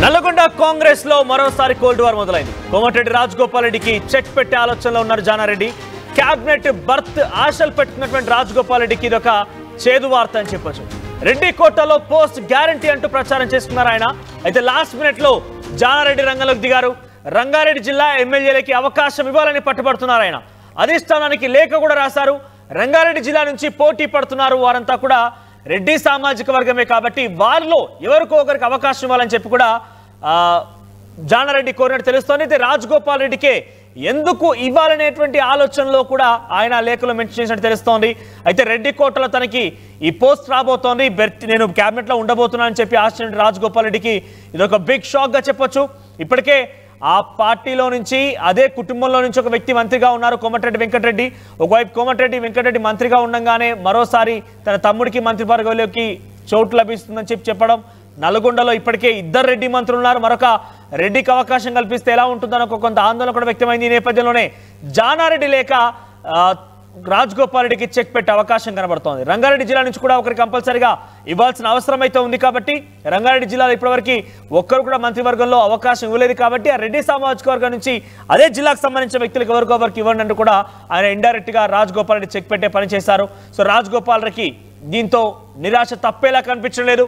నల్లగొండ కాంగ్రెస్ లో మరోసారి cold war మొదలైంది. కోమటిరెడ్డి రాజగోపాల్ రెడ్డికి చెక్ పెట్టే ఆలోచనలో ఉన్నారు జానారెడ్డి. క్యాబినెట్ బర్త్ ఆశలు పెట్టుకున్నటువంటి రాజగోపాల్ రెడ్డికి ఇదొక చేదు వార్త అని చెప్పొచ్చు. రెడ్డి కోటలో పోస్ట్ గ్యారంటీ అంటూ ప్రచారం చేస్తున్నారు ఆయన. అయితే లాస్ట్ మినిట్ లో జానారెడ్డి రంగంలోకి దిగారు. రంగారెడ్డి జిల్లా ఎమ్మెల్యేలకి అవకాశం ఇవ్వాలని పట్టుబడుతున్నారు ఆయన. అధిష్టానానికి లేఖ కూడా రాశారు. రంగారెడ్డి జిల్లా నుంచి పోటీ పడుతున్నారు వారంతా కూడా రెడ్డి సామాజిక వర్గమే కాబట్టి వారిలో ఎవరికో ఒకరికి అవకాశం ఇవ్వాలని చెప్పి కూడా జానారెడ్డి కోరినట్టు తెలుస్తోంది. అయితే రాజగోపాల్ రెడ్డికే ఎందుకు ఇవ్వాలనేటువంటి ఆలోచనలో కూడా ఆయన లేఖలో మెన్షన్ చేసినట్టు తెలుస్తోంది. అయితే రెడ్డి కోటలో తనకి ఈ పోస్ట్ రాబోతోంది, నేను క్యాబినెట్ లో ఉండబోతున్నానని చెప్పి ఆశించిన రాజగోపాల్ రెడ్డికి ఇదొక బిగ్ షాక్ గా చెప్పొచ్చు. ఇప్పటికే ఆ పార్టీలో నుంచి అదే కుటుంబంలో నుంచి ఒక వ్యక్తి మంత్రిగా ఉన్నారు, కోమటిరెడ్డి వెంకటరెడ్డి. ఒకవైపు కోమటిరెడ్డి వెంకటరెడ్డి మంత్రిగా ఉండగానే మరోసారి తన తమ్ముడికి మంత్రివర్గంలోకి చోటు లభిస్తుందని చెప్పడం. నల్గొండలో ఇప్పటికే 2 రెడ్డి మంత్రులు ఉన్నారు. మరొక రెడ్డికి అవకాశం కల్పిస్తే ఎలా ఉంటుందని కొంత ఆందోళన కూడా వ్యక్తమైంది. ఈ నేపథ్యంలోనే జానారెడ్డి లేక రాజగోపాల్ రెడ్డికి చెక్ పెట్టే అవకాశం కనబడుతోంది. రంగారెడ్డి జిల్లా నుంచి కూడా ఒకరికి కంపల్సరిగా ఇవ్వాల్సిన అవసరం అయితే ఉంది కాబట్టి రంగారెడ్డి జిల్లాలో ఇప్పటివరకు ఒక్కరు కూడా మంత్రివర్గంలో అవకాశం ఇవ్వలేదు కాబట్టి ఆ రెడ్డి సామాజిక వర్గం నుంచి అదే జిల్లాకు సంబంధించిన వ్యక్తులకు ఎవరికొవరికి ఇవ్వండి అంటూ కూడా ఆయన ఇండైరెక్ట్ గా రాజగోపాల్ రెడ్డి చెక్ పెట్టే పని చేశారు. సో రాజగోపాల్ రెడ్డికి దీంతో నిరాశ తప్పేలా కనిపించలేదు.